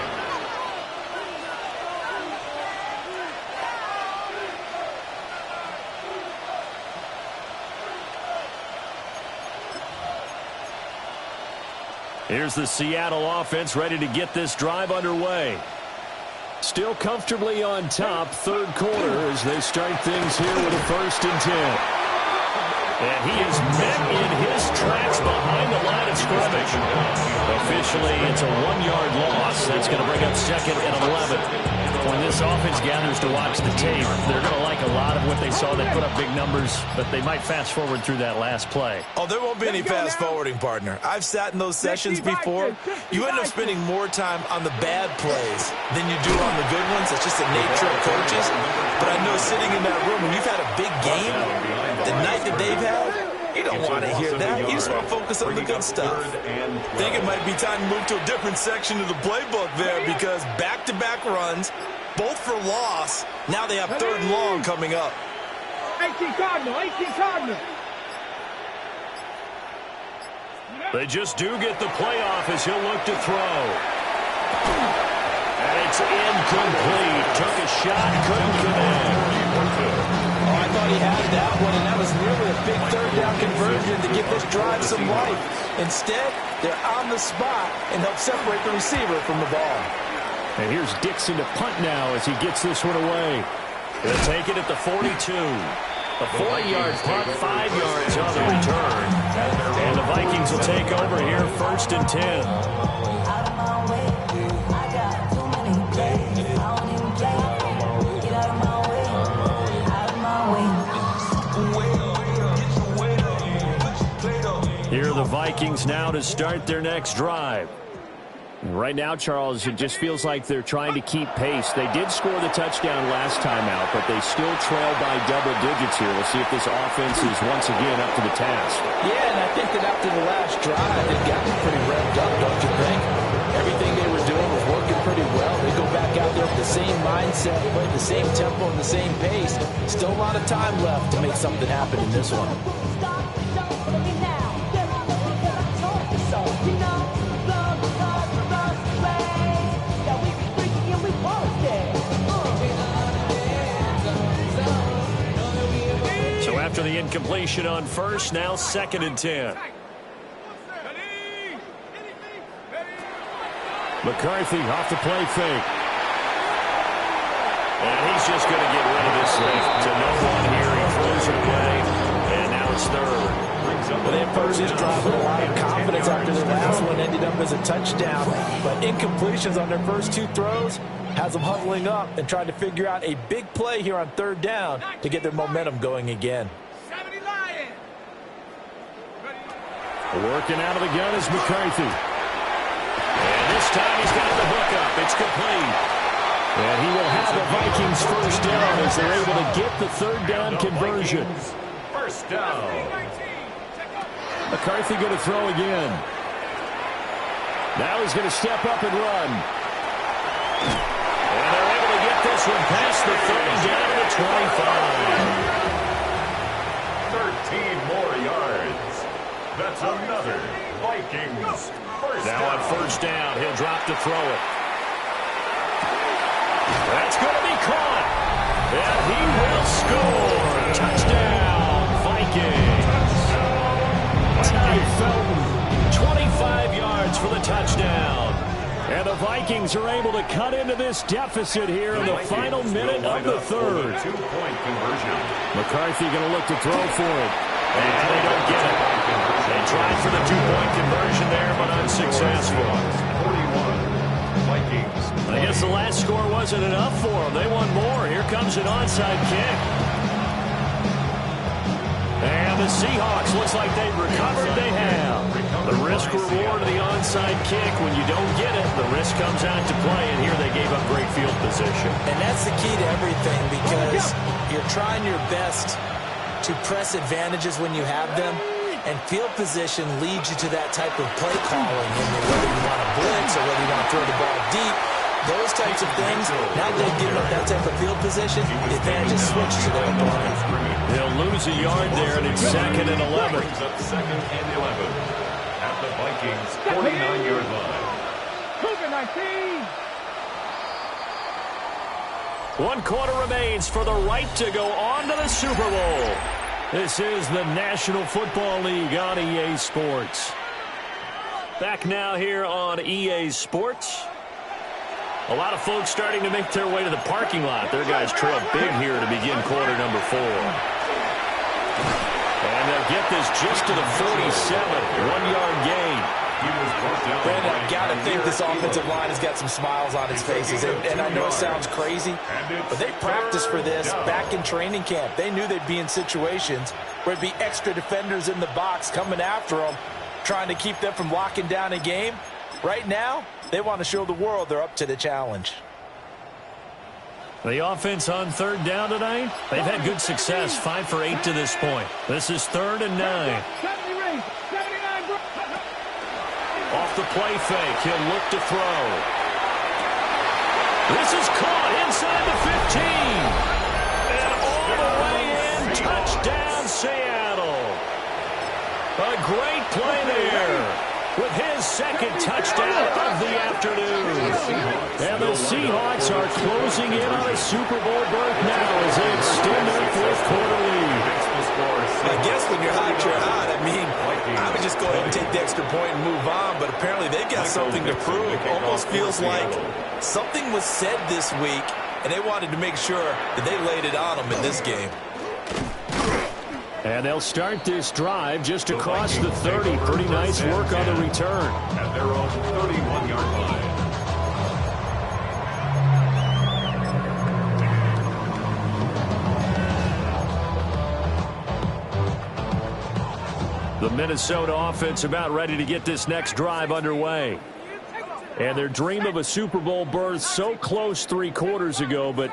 Here's the Seattle offense ready to get this drive underway. Still comfortably on top, 3rd quarter as they start things here with a 1st and 10. And he is met in his tracks behind the line of scrimmage. Officially, it's a 1-yard loss. That's going to bring up 2nd and 11. When this offense gathers to watch the tape, they're going to like a lot of what they saw. They put up big numbers, but they might fast forward through that last play. Oh, there won't be any fast forwarding, partner. I've sat in those sessions before. You end up spending more time on the bad plays than you do on the good ones. It's just the nature of coaches. But I know sitting in that room, when you've had a big game, the night that they've had, you don't want to hear that. You just want to focus on the good stuff. I think it might be time to move to a different section of the playbook there, because back-to-back runs, both for loss. Now they have 3rd and long coming up. 18 Cardinal. They just do get the playoff as he'll look to throw. And it's incomplete. Took a shot, couldn't connect. Oh, I thought he had that one, and that was nearly a big 3rd down conversion to give this drive some life. Instead, they're on the spot and help separate the receiver from the ball. And here's Dixon to punt now as he gets this one away. They'll take it at the 42. A 40-yard punt, 5 yards on the return. And the Vikings will take over here, 1st and 10. Here are the Vikings now to start their next drive. Right now, Charles, it just feels like they're trying to keep pace. They did score the touchdown last time out, but they still trail by double digits here. We'll see if this offense is once again up to the task. Yeah, and I think that after the last drive, they've gotten pretty revved up, don't you think? Everything they were doing was working pretty well. They go back out there with the same mindset, play the same tempo and the same pace. Still a lot of time left to make something happen in this one. So after the incompletion on 1st, now 2nd and 10. McCarthy off the play fake. And he's just going to get rid of this lift to no one here. He throws it away, and now it's 3rd. Well, they approached this drive with a lot of confidence after their last one ended up as a touchdown. But incompletions on their first 2 throws has them huddling up and trying to figure out a big play here on 3rd down to get their momentum going again. Working out of the gun is McCarthy. And this time he's got the hook up. It's complete. And he will have the Vikings 1st down as they're able to get the 3rd down conversion. 1st down. McCarthy going to throw again. Now he's going to step up and run. And they're able to get this one past the 30 down to the 25. 13 more yards. That's another Vikings 1st now down. on 1st down, he'll drop to throw it. That's going to be caught. And he will score. Touchdown, Vikings. Ty Felton, 25 yards for the touchdown. And the Vikings are able to cut into this deficit here in the final minute of the 3rd. 2-point conversion. McCarthy going to look to throw for it. And they don't get it. They tried for the 2-point conversion there, but unsuccessful. 41. Vikings. I guess the last score wasn't enough for them. They want more. Here comes an onside kick. And the Seahawks, looks like they've recovered. They have. The risk reward of the onside kick. When you don't get it, the risk comes out to play. And here they gave up great field position. And that's the key to everything, because you're trying your best to press advantages when you have them. And field position leads you to that type of play calling. And whether you want to blitz or whether you want to throw the ball deep, those types of things, now that they've given up that type of field position, the advantage is switched to their opponent. They'll lose a yard there, and it's 2nd and 11. Brings up 2nd and 11 at the Vikings 49-yard line. Cougar 19. 1 quarter remains for the right to go on to the Super Bowl. This is the National Football League on EA Sports. Back now here on EA Sports. A lot of folks starting to make their way to the parking lot. Their guys trail big here to begin quarter number 4. And they'll get this just to the 47. 1-yard gain. Brandon, I've got think this offensive line has got some smiles on its faces. And I know it sounds crazy, but they practiced for this back in training camp. They knew they'd be in situations where it'd be extra defenders in the box coming after them, trying to keep them from locking down a game. Right now, they want to show the world they're up to the challenge. The offense on third down tonight, they've had good success, 5 for 8 to this point. This is 3rd and 9. Off the play fake, he'll look to throw. This is caught inside the 15. And all the way in, touchdown Seattle. A great play there with his second touchdown of the afternoon. And the Seahawks are closing in on a Super Bowl berth now as they extend their 4th quarter lead. I guess when you're hot, you're hot. I mean, I would just go ahead and take the extra point and move on, but apparently they've got something to prove. Almost feels like something was said this week, and they wanted to make sure that they laid it on them in this game. And they'll start this drive just across the 30. Pretty nice work on the return. At their own 31-yard line. The Minnesota offense about ready to get this next drive underway. And their dream of a Super Bowl berth so close 3 quarters ago, but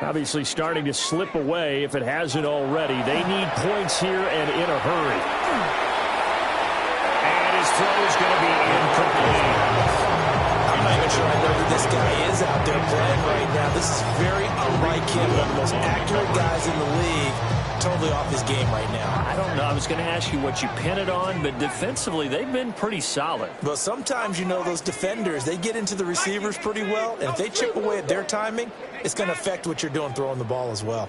obviously starting to slip away if it hasn't already. They need points here and in a hurry. And his throw is going to be incomplete. I'm not even sure I know who this guy is out there playing right now. This is very unlike him. One of the most accurate guys in the league. Totally off his game right now. I don't know. I was going to ask you what you pin it on, but defensively, they've been pretty solid. Well, sometimes, you know, those defenders, they get into the receivers pretty well, and if they chip away at their timing, it's going to affect what you're doing throwing the ball as well.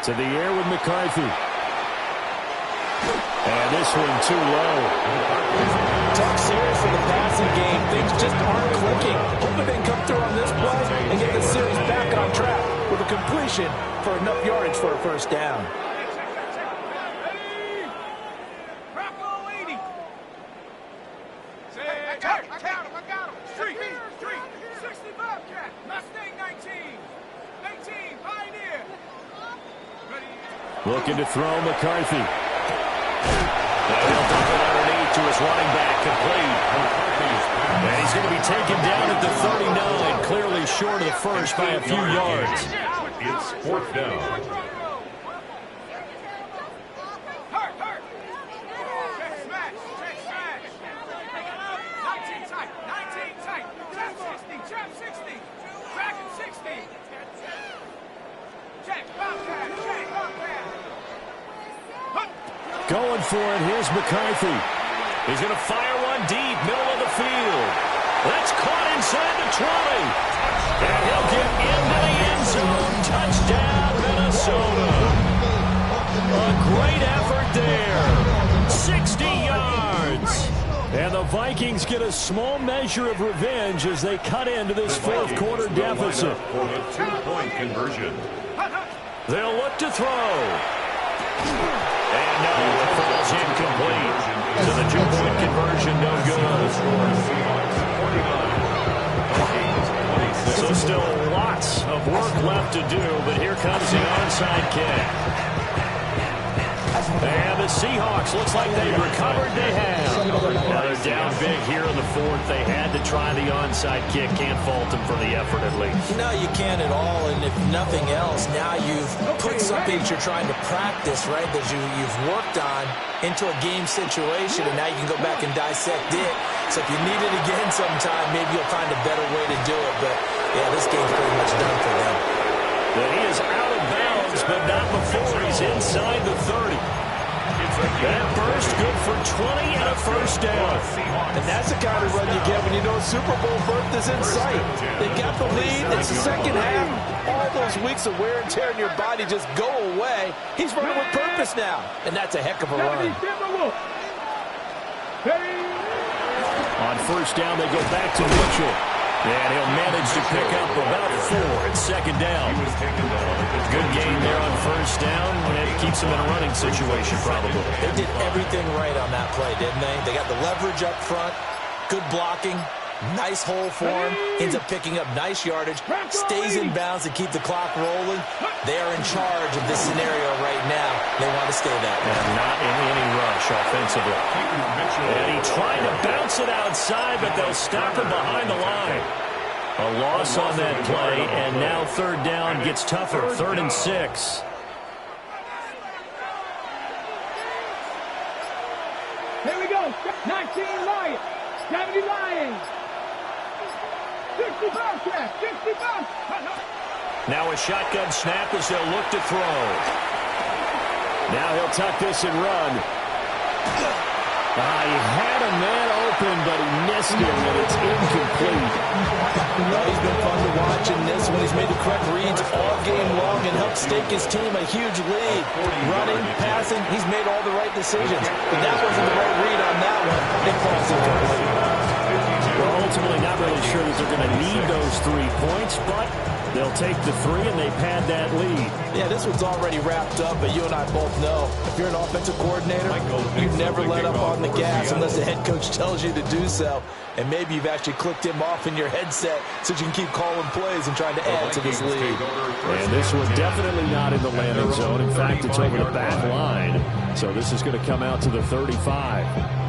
To the air with McCarthy. And this one too low. Talk serious for the passing game. Things just aren't clicking. Hoping they can come through on this play and get the series back on track with a completion for enough yardage for a first down. Looking to throw McCarthy. And he'll dump it underneath to his running back, complete. And he's going to be taken down at the 39, clearly short of the first by a few yards. It's 4th down. Going for it, here's McCarthy. He's going to fire one deep, middle of the field. That's caught inside the 20. And he'll get into the end zone. Touchdown, Minnesota. A great effort there. 60 yards. And the Vikings get a small measure of revenge as they cut into this 4th quarter deficit. For the 2-point conversion. They'll look to throw. And no, it falls incomplete. So the 2-point conversion, no good. So still lots of work left to do, but here comes the onside kick. And the Seahawks, looks like they've recovered. They have. Now they're down big here in the 4th. They had to try the onside kick. Can't fault them for the effort, at least. No, you can't at all. And if nothing else, now you've put something that you're trying to practice, right, that you've worked on into a game situation, and now you can go back and dissect it. So if you need it again sometime, maybe you'll find a better way to do it. But, yeah, this game's pretty much done for them. But he is out of bounds, but not before he's inside the 30. That burst good for 20 and a first down. And that's the kind of run you get when you know a Super Bowl berth is in sight. They got the lead. It's the second half. All those weeks of wear and tear in your body just go away. He's running with purpose now. And that's a heck of a run. On first down, they go back to Mitchell. And he'll manage to pick up about 4 at second down. Good game there on first down, and it keeps them in a running situation probably. They did everything right on that play, didn't they? They got the leverage up front, good blocking, nice hole for him, ends up picking up nice yardage, stays in bounds to keep the clock rolling. They are in charge of this scenario right now. They want to stay that way. And not in any rush offensively. And he tried to bounce it outside, but they'll stop him behind the line. A loss on that play, and now third down gets tougher. 3rd and 6. Here we go. 19 Lions. 70 Lions. 65 catch. 65. Now a shotgun snap as they'll look to throw. Now he'll tuck this and run. He had a man open, but he missed him, and it's incomplete. Well, he's been fun to watch in this one. He's made the correct reads all game long and helped stake his team a huge lead. Running, passing, he's made all the right decisions. But that wasn't the right read on that one. It falls incomplete. We're ultimately not really sure that they're going to need those 3 points, but they'll take the 3 and they pad that lead. Yeah, this one's already wrapped up, but you and I both know if you're an offensive coordinator, you never let up on the gas unless the head coach tells you to do so. And maybe you've actually clicked him off in your headset so you can keep calling plays and trying to add to this lead. And this one definitely not in the landing zone. In fact, it's over the back line. So this is going to come out to the 35.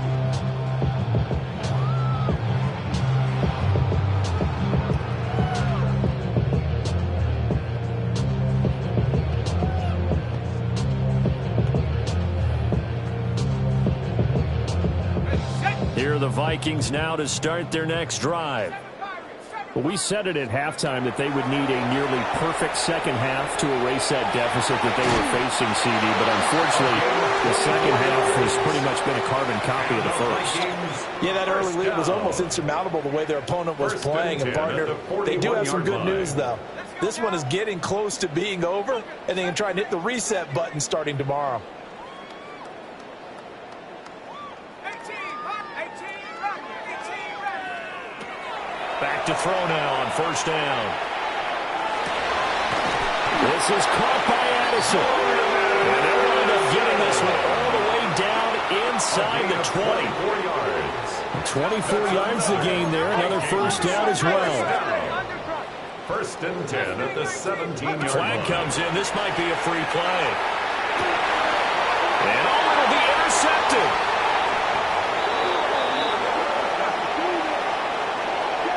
Here are the Vikings now to start their next drive. Well, we said it at halftime that they would need a nearly perfect second half to erase that deficit that they were facing, CD. But unfortunately, the second half has pretty much been a carbon copy of the first. Yeah, that early lead was almost insurmountable the way their opponent was playing. And, partner, they do have some good news, though. This one is getting close to being over, and they can try and hit the reset button starting tomorrow. Back to throw now on first down. This is caught by Addison. And they'll wind up getting this one all the way down inside the 20. 24 yards the gain there. Another first down as well. 1st and 10 at the 17-yard line. Flag comes in. This might be a free play. And it'll be intercepted.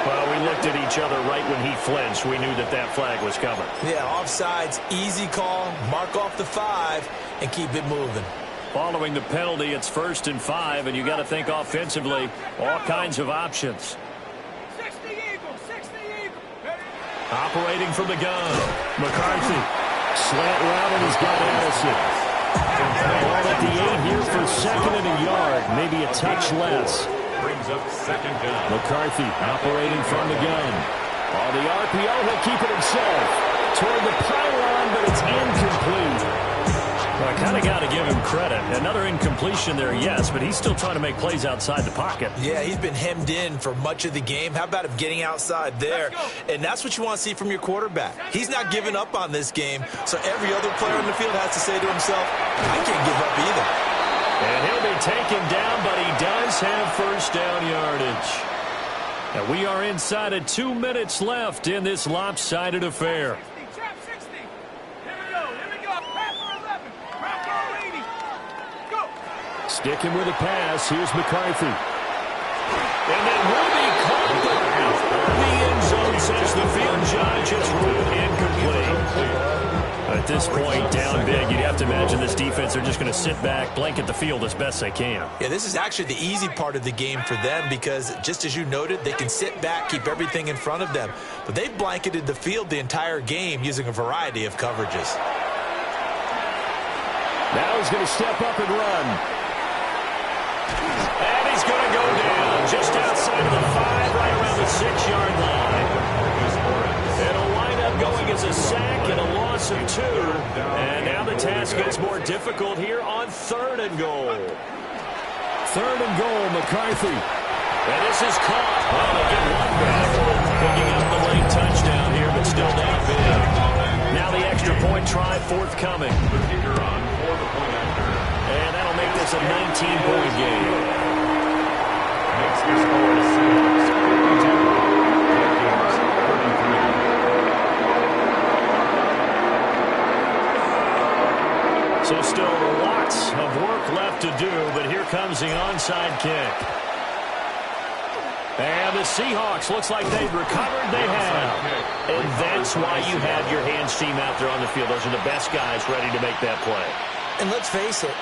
Well, we looked at each other right when he flinched. We knew that that flag was coming. Yeah, offsides, easy call, mark off the 5, and keep it moving. Following the penalty, it's 1st and 5, and you got to think offensively, all kinds of options. 60 Eagles, 60 Eagles. Operating from the gun. McCarthy. Slant route, and he's got Addison. Ball at the 8 here for 2nd and a yard. Maybe a touch less. Brings up 2nd down. McCarthy operating from the gun. On the RPO, he'll keep it himself. Toward the pylon, but it's incomplete. Well, I kind of got to give him credit. Another incompletion there, yes, but he's still trying to make plays outside the pocket. Yeah, he's been hemmed in for much of the game. How about him getting outside there? And that's what you want to see from your quarterback. He's not giving up on this game, so every other player on the field has to say to himself, I can't give up either. And he'll be taken down, but he does have first down yardage. And we are inside of 2 minutes left in this lopsided affair. 60. Here we go. Pass for 11. Pass 80. Go. Sticking with a pass. Here's McCarthy. And then Ruby caught the end zone, says the field judge. It's ruled incomplete. At this point, down big, you'd have to imagine this defense are just going to sit back, blanket the field as best they can. Yeah, this is actually the easy part of the game for them because, just as you noted, they can sit back, keep everything in front of them. But they've blanketed the field the entire game using a variety of coverages. Now he's going to step up and run. And he's going to go down just outside of the 5, right around the 6-yard line. It'll wind up going as a sack and a loss of 2. And now the task gets more difficult here on 3rd and goal. 3rd and goal, McCarthy. And this is caught. Well, they get one back. coming. The kicker on for the point after. And that'll make this a 19-point game. Makes the score Seahawks 42, Vikings 33. So still lots of work left to do, but here comes the onside kick. And the Seahawks, looks like they've recovered. They have. And that's why you have your hands team out there on the field. Those are the best guys ready to make that play. And let's face it,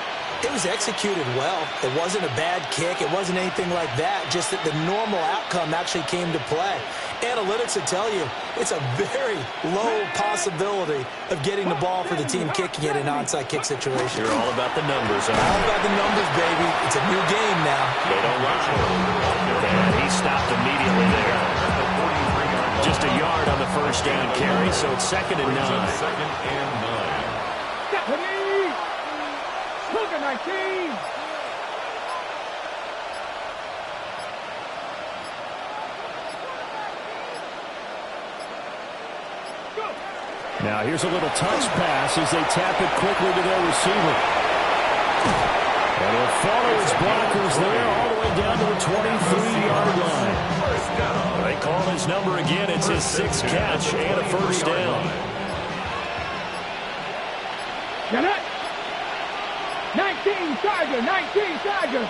it was executed well. It wasn't a bad kick. It wasn't anything like that. Just that the normal outcome actually came to play. Analytics will tell you it's a very low possibility of getting the ball for the team kicking it in an onside kick situation. You're all about the numbers, huh? All about the numbers, baby. It's a new game now. They don't lie. And he stopped immediately there. Just a yard on the first down carry, so it's 2nd and 9. 2nd and 9. Stephanie! Look at 19! Now here's a little touch pass as they tap it quickly to their receiver. And he'll follow his blockers there all the way down to the 23-yard line. They call his number again. It's his 6th catch and a first down. Get it! 19 Tiger! 19 Tiger!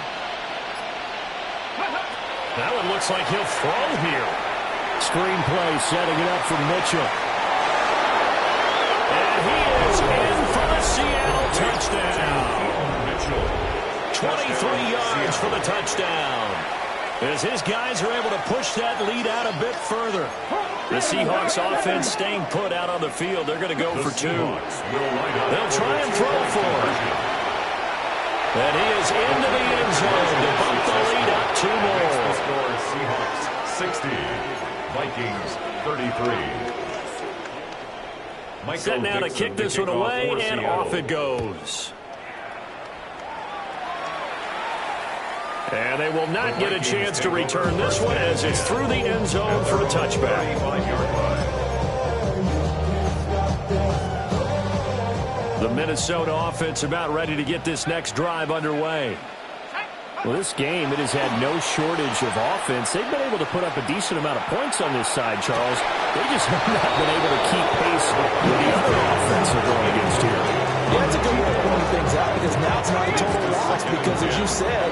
That one looks like he'll throw here. Screenplay setting it up for Mitchell. And he is in for the Seattle touchdown. 23 yards for the touchdown. As his guys are able to push that lead out a bit further. The Seahawks offense staying put out on the field. They're going to go for 2. They'll try and throw for it. And he is into the end zone to bump the lead up 2 more. The score Seahawks 60, Vikings 33. Set now to kick this one away, and off it goes. And they will not get a chance to return this one as it's through the end zone for a touchback. The Minnesota offense about ready to get this next drive underway. Well, this game, it has had no shortage of offense. They've been able to put up a decent amount of points on this side, Charles. They just have not been able to keep pace with the other offense they're going against here. Yeah, it's a good way to point things out because now it's not a total loss because, as you said,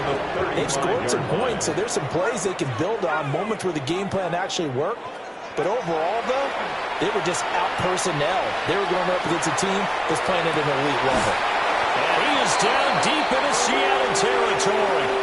they've scored some points, so there's some plays they can build on, moments where the game plan actually worked. But overall, though, they were just out-personnel. They were going up against a team that's playing at an elite level. And he is down deep into Seattle territory.